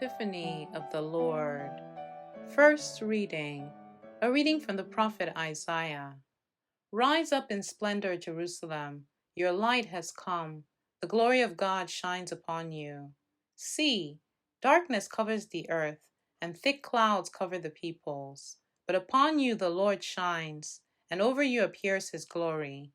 Epiphany of the Lord. First reading. A reading from the prophet Isaiah. Rise up in splendor, Jerusalem. Your light has come. The glory of God shines upon you. See, darkness covers the earth, and thick clouds cover the peoples. But upon you the Lord shines, and over you appears his glory.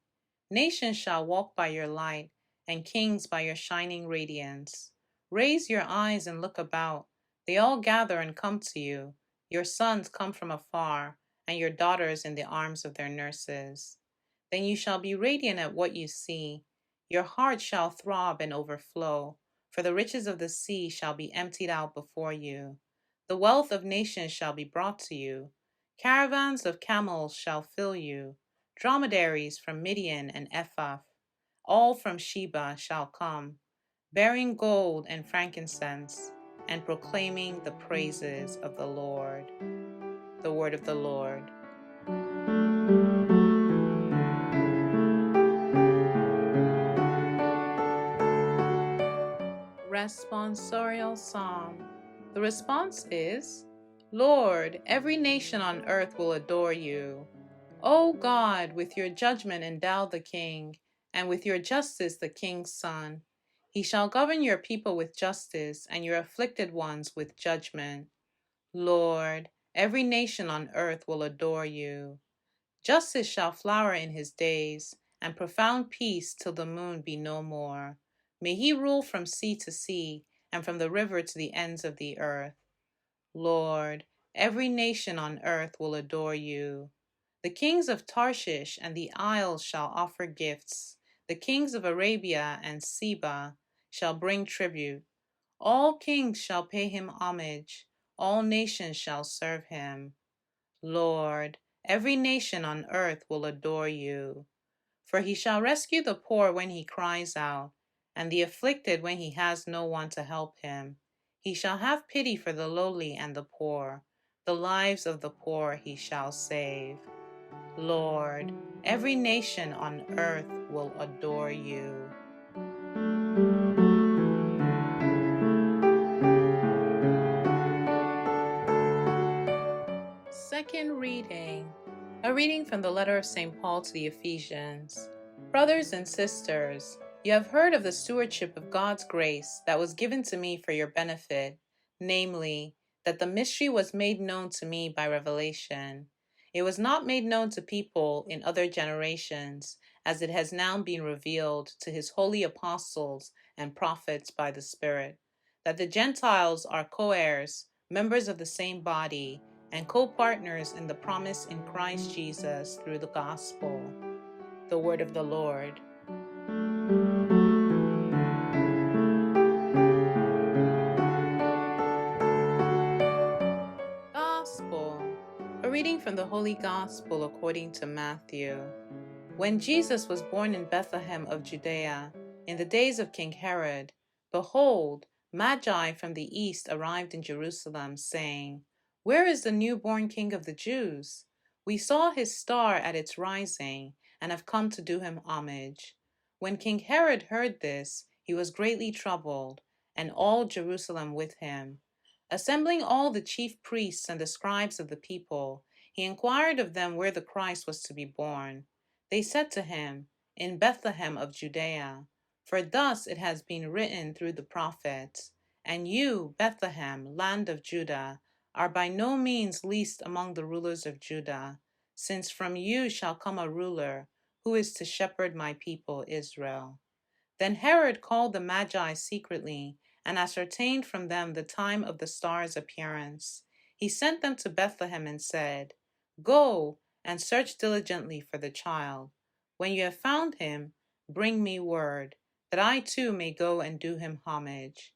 Nations shall walk by your light, and kings by your shining radiance. Raise your eyes and look about. They all gather and come to you. Your sons come from afar, and your daughters in the arms of their nurses. Then you shall be radiant at what you see. Your heart shall throb and overflow, for the riches of the sea shall be emptied out before you. The wealth of nations shall be brought to you. Caravans of camels shall fill you. Dromedaries from Midian and Ephah, all from Sheba shall come, bearing gold and frankincense, and proclaiming the praises of the Lord. The word of the Lord. Responsorial Psalm. The response is, Lord, every nation on earth will adore you. O God, with your judgment endow the king, and with your justice the king's son. He shall govern your people with justice, and your afflicted ones with judgment. Lord, every nation on earth will adore you. Justice shall flower in his days, and profound peace till the moon be no more. May he rule from sea to sea, and from the river to the ends of the earth. Lord, every nation on earth will adore you. The kings of Tarshish and the isles shall offer gifts. The kings of Arabia and Seba shall bring tribute. All kings shall pay him homage. All nations shall serve him. Lord, every nation on earth will adore you. For he shall rescue the poor when he cries out, and the afflicted when he has no one to help him. He shall have pity for the lowly and the poor. The lives of the poor he shall save. Lord, every nation on earth will adore you. Second reading. A reading from the letter of St. Paul to the Ephesians. Brothers and sisters, you have heard of the stewardship of God's grace that was given to me for your benefit, namely, that the mystery was made known to me by revelation. It was not made known to people in other generations, as it has now been revealed to his holy apostles and prophets by the Spirit, that the Gentiles are co-heirs, members of the same body, and co-partners in the promise in Christ Jesus through the gospel. The word of the Lord. Gospel. A reading from the Holy Gospel according to Matthew. When Jesus was born in Bethlehem of Judea, in the days of King Herod, behold, Magi from the east arrived in Jerusalem, saying, Where is the newborn King of the Jews? We saw his star at its rising, and have come to do him homage. When King Herod heard this, he was greatly troubled, and all Jerusalem with him. Assembling all the chief priests and the scribes of the people, he inquired of them where the Christ was to be born. They said to him, In Bethlehem of Judea, for thus it has been written through the prophets, And you, Bethlehem, land of Judah, are by no means least among the rulers of Judah, since from you shall come a ruler, who is to shepherd my people Israel. Then Herod called the Magi secretly, and ascertained from them the time of the star's appearance. He sent them to Bethlehem and said, Go and search diligently for the child. When you have found him, bring me word, that I too may go and do him homage.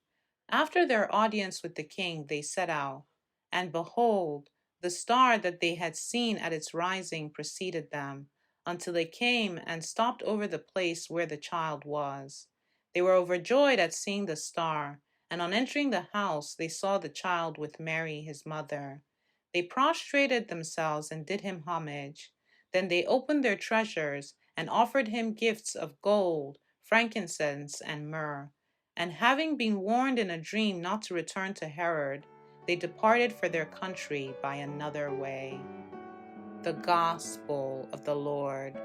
After their audience with the king, they set out, and behold, the star that they had seen at its rising preceded them, until they came and stopped over the place where the child was. They were overjoyed at seeing the star, and on entering the house they saw the child with Mary his mother. They prostrated themselves and did him homage. Then they opened their treasures and offered him gifts of gold, frankincense, and myrrh. And having been warned in a dream not to return to Herod, they departed for their country by another way. The Gospel of the Lord.